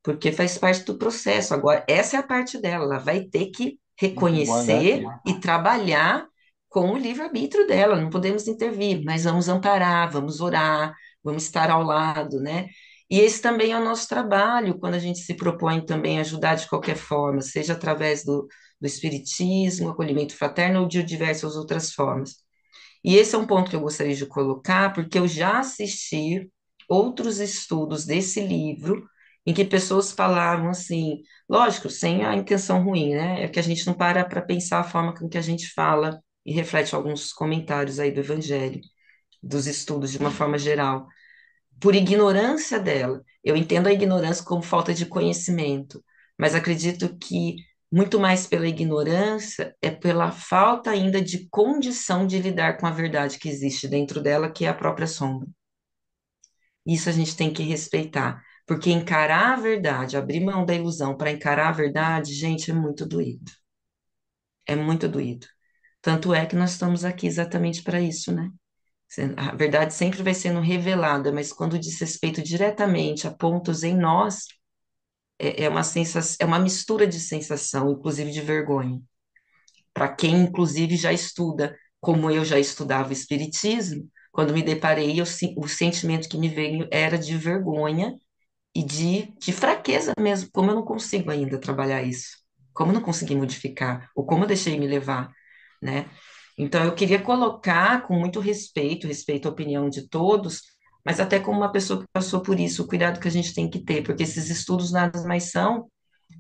Porque faz parte do processo. Agora, essa é a parte dela, ela vai ter que Guardar reconhecer aqui. e trabalhar com o livre-arbítrio dela, não podemos intervir, mas vamos amparar, vamos orar, vamos estar ao lado, né? E esse também é o nosso trabalho, quando a gente se propõe também a ajudar de qualquer forma, seja através do espiritismo, acolhimento fraterno ou de diversas outras formas. E esse é um ponto que eu gostaria de colocar, porque eu já assisti outros estudos desse livro em que pessoas falavam assim, lógico, sem a intenção ruim, né? É que a gente não para pensar a forma com que a gente fala e reflete alguns comentários aí do Evangelho, dos estudos de uma forma geral por ignorância dela. Eu entendo a ignorância como falta de conhecimento, mas acredito que muito mais pela ignorância é pela falta ainda de condição de lidar com a verdade que existe dentro dela, que é a própria sombra. Isso a gente tem que respeitar, porque encarar a verdade, abrir mão da ilusão para encarar a verdade, gente, é muito doído. É muito doído. Tanto é que nós estamos aqui exatamente para isso, né? A verdade sempre vai sendo revelada, mas quando diz respeito diretamente a pontos em nós, é uma sensação, é uma mistura de sensação, inclusive de vergonha. Para quem, inclusive, já estuda, como eu já estudava o Espiritismo, quando me deparei, o sentimento que me veio era de vergonha e de fraqueza mesmo, como eu não consigo ainda trabalhar isso, como eu não consegui modificar, ou como eu deixei me levar, né? Então, eu queria colocar com muito respeito, respeito à opinião de todos, mas até como uma pessoa que passou por isso, o cuidado que a gente tem que ter, porque esses estudos nada mais são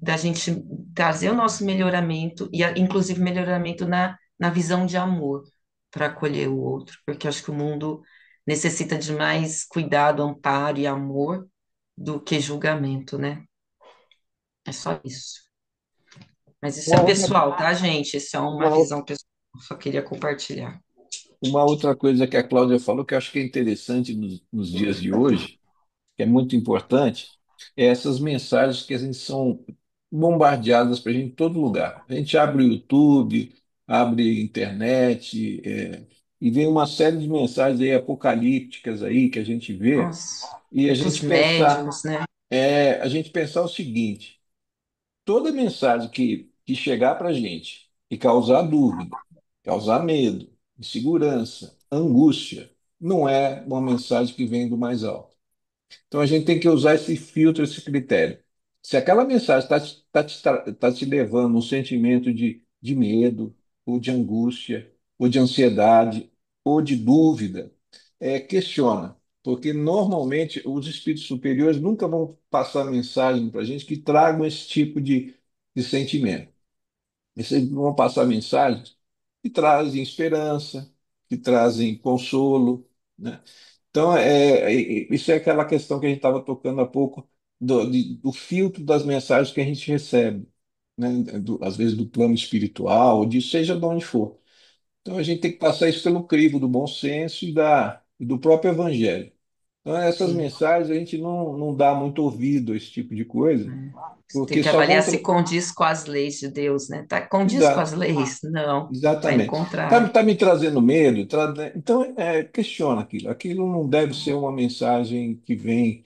da gente trazer o nosso melhoramento, e inclusive melhoramento na visão de amor para acolher o outro, porque eu acho que o mundo necessita de mais cuidado, amparo e amor do que julgamento, né? É só isso. Mas isso é Uma outra, pessoal, tá, gente? Isso é uma uma, visão pessoal. Só queria compartilhar. uma outra coisa que a Cláudia falou que eu acho que é interessante nos dias de hoje, que é muito importante, é essas mensagens que a gente são bombardeadas para a gente em todo lugar. A gente abre o YouTube, abre internet, e vem uma série de mensagens aí apocalípticas aí que a gente vê, Nossa, e dos médiums, né? a gente pensar o seguinte: toda mensagem que chegar para a gente e causar dúvida, causar medo, insegurança, angústia, não é uma mensagem que vem do mais alto. Então a gente tem que usar esse filtro, esse critério. Se aquela mensagem tá te levando um sentimento de medo, ou de angústia, ou de ansiedade, ou de dúvida, questiona. Porque normalmente os espíritos superiores nunca vão passar mensagem para a gente que tragam esse tipo de sentimento. Eles vão passar mensagens que trazem esperança, que trazem consolo, né? Então, isso é aquela questão que a gente estava tocando há pouco do filtro das mensagens que a gente recebe, né? Às vezes do plano espiritual, de seja de onde for. Então, a gente tem que passar isso pelo crivo do bom senso e do próprio evangelho. Então, essas Sim. mensagens a gente não dá muito ouvido a esse tipo de coisa, Você tem porque que só avaliar vão. se condiz com as leis de Deus, né? Tá, condiz com as Exato. leis? Não, tá indo Exatamente. contrário. Tá me trazendo medo? Então, questiona aquilo. Aquilo não deve ser uma mensagem que vem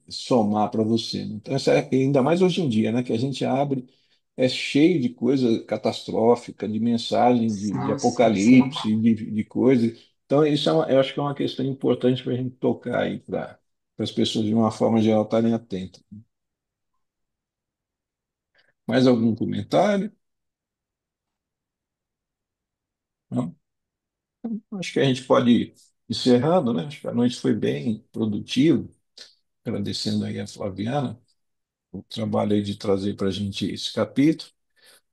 somar para você, né? Então, ainda mais hoje em dia, né, que a gente abre, é cheio de coisa catastrófica, de mensagem de Nossa, sim. apocalipse, de coisa. Então, isso eu acho que é uma questão importante para a gente tocar aí, para as pessoas, de uma forma geral, estarem atentas. Mais algum comentário? Não? Acho que a gente pode ir encerrando, né? Acho que a noite foi bem produtiva, agradecendo aí a Flaviana o trabalho aí de trazer para a gente esse capítulo.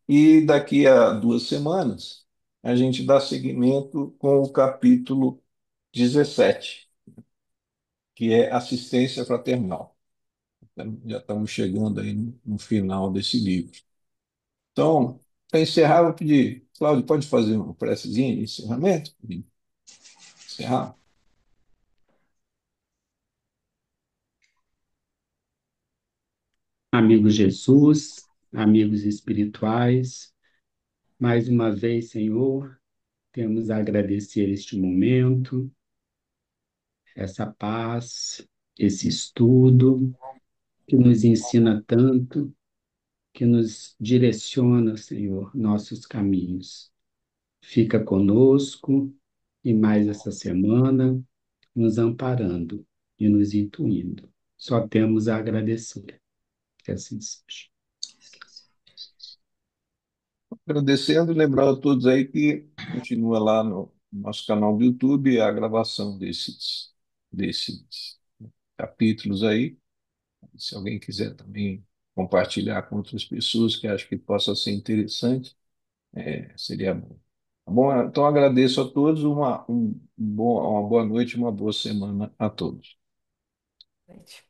E daqui a 2 semanas a gente dá seguimento com o capítulo 17, que é assistência fraternal. Então, já estamos chegando aí no final desse livro. Então, para encerrar, eu vou pedir, Cláudio, pode fazer uma precezinha de encerramento? Encerrar? Amigo Jesus, amigos espirituais, mais uma vez, Senhor, temos a agradecer este momento, essa paz, esse estudo que nos ensina tanto, que nos direciona, Senhor, nossos caminhos. Fica conosco e mais essa semana, nos amparando e nos intuindo. Só temos a agradecer. Que assim seja. Agradecendo, lembrando a todos aí que continua lá no nosso canal do YouTube a gravação desses capítulos aí. Se alguém quiser também compartilhar com outras pessoas que acham que possa ser interessante, seria bom. Tá bom? Então agradeço a todos, uma boa noite, uma boa semana a todos. Gente.